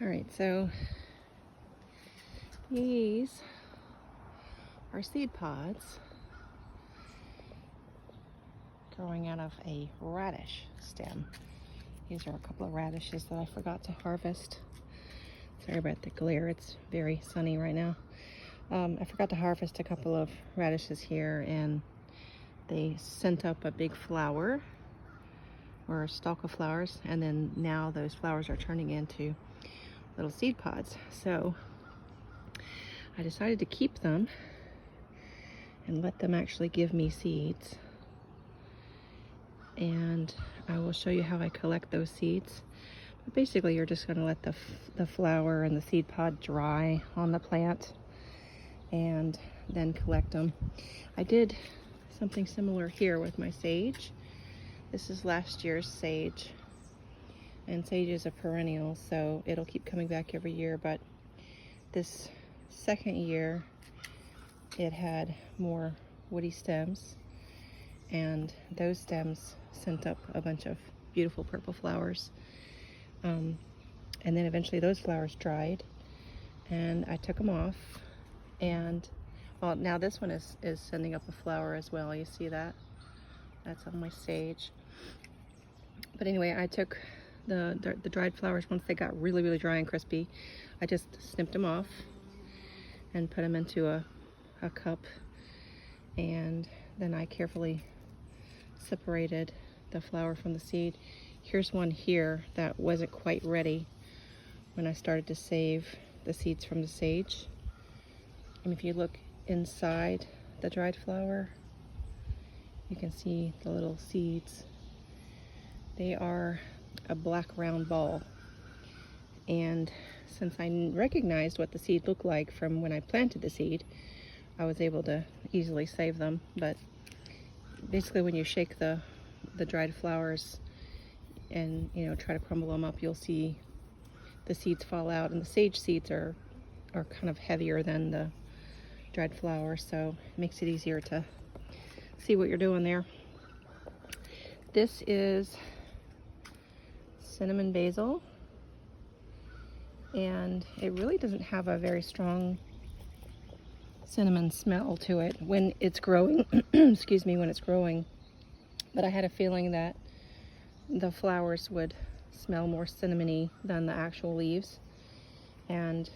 All right, so these are seed pods growing out of a radish stem. These are a couple of radishes that I forgot to harvest. Sorry about the glare, it's very sunny right now. I forgot to harvest a couple of radishes here, and they sent up a big flower or a stalk of flowers, and then now those flowers are turning into little seed pods. So I decided to keep them and let them actually give me seeds. And I will show you how I collect those seeds. But basically, you're just going to let the flower and the seed pod dry on the plant and then collect them. I did something similar here with my sage. This is last year's sage, and sage is a perennial, so it'll keep coming back every year, but this second year it had more woody stems, and those stems sent up a bunch of beautiful purple flowers, and then eventually those flowers dried and I took them off. And well, now this one is sending up a flower as well. You see that? That's on my sage. But anyway, I took the dried flowers. Once they got really dry and crispy, I just snipped them off and put them into a cup, and then I carefully separated the flower from the seed. Here's one here that wasn't quite ready when I started to save the seeds from the sage. And if you look inside the dried flower, you can see the little seeds. They are a black round ball. And since I recognized what the seed looked like from when I planted the seed, I was able to easily save them. But basically, when you shake the dried flowers and try to crumble them up, you'll see the seeds fall out. And the sage seeds are kind of heavier than the dried flower, so it makes it easier to see what you're doing there. This is cinnamon basil, and it really doesn't have a very strong cinnamon smell to it when it's growing. Excuse me, when it's growing. But I had a feeling that the flowers would smell more cinnamony than the actual leaves. And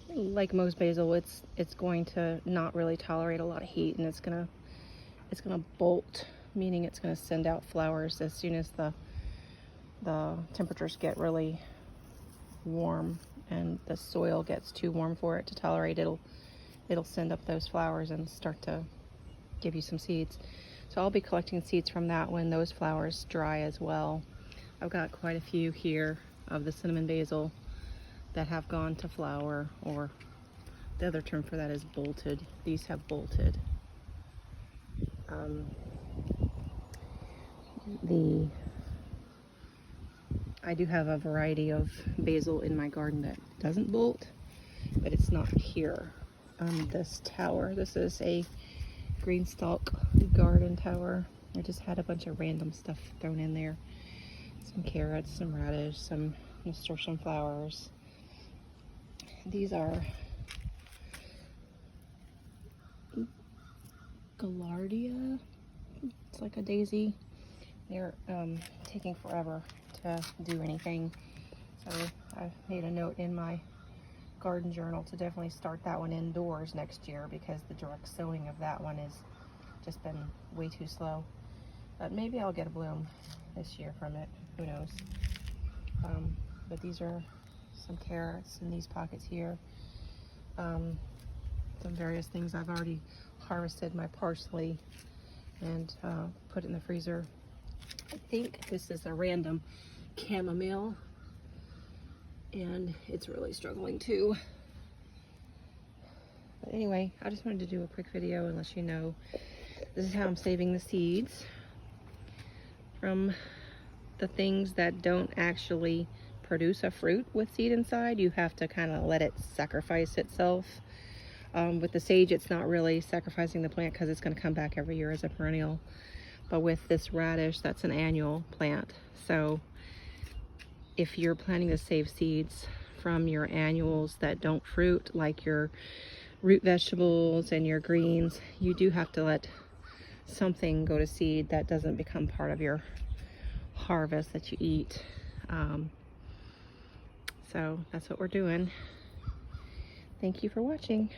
like most basil, it's going to not really tolerate a lot of heat, and it's gonna bolt, meaning it's gonna send out flowers as soon as the temperatures get really warm and the soil gets too warm for it to tolerate. It'll send up those flowers and start to give you some seeds. So I'll be collecting seeds from that when those flowers dry as well. I've got quite a few here of the cinnamon basil that have gone to flower, or the other term for that is bolted. These have bolted. I do have a variety of basil in my garden that doesn't bolt, but it's not here on this tower. This is a green stalk garden tower. I just had a bunch of random stuff thrown in there. Some carrots, some radish, some nasturtium flowers. These are Gaillardia. It's like a daisy. They're taking forever to do anything. So I made a note in my garden journal to definitely start that one indoors next year, because the direct sowing of that one has just been way too slow. But maybe I'll get a bloom this year from it. Who knows? But these are some carrots in these pockets here. Some various things. I've already harvested my parsley and put it in the freezer. I think this is a random chamomile, and it's really struggling too. But anyway, I just wanted to do a quick video and let you know this is how I'm saving the seeds from the things that don't actually produce a fruit with seed inside. You have to kind of let it sacrifice itself. With the sage, it's not really sacrificing the plant because it's going to come back every year as a perennial. But with this radish, that's an annual plant. So if you're planning to save seeds from your annuals that don't fruit, like your root vegetables and your greens, you do have to let something go to seed that doesn't become part of your harvest that you eat. So that's what we're doing. Thank you for watching.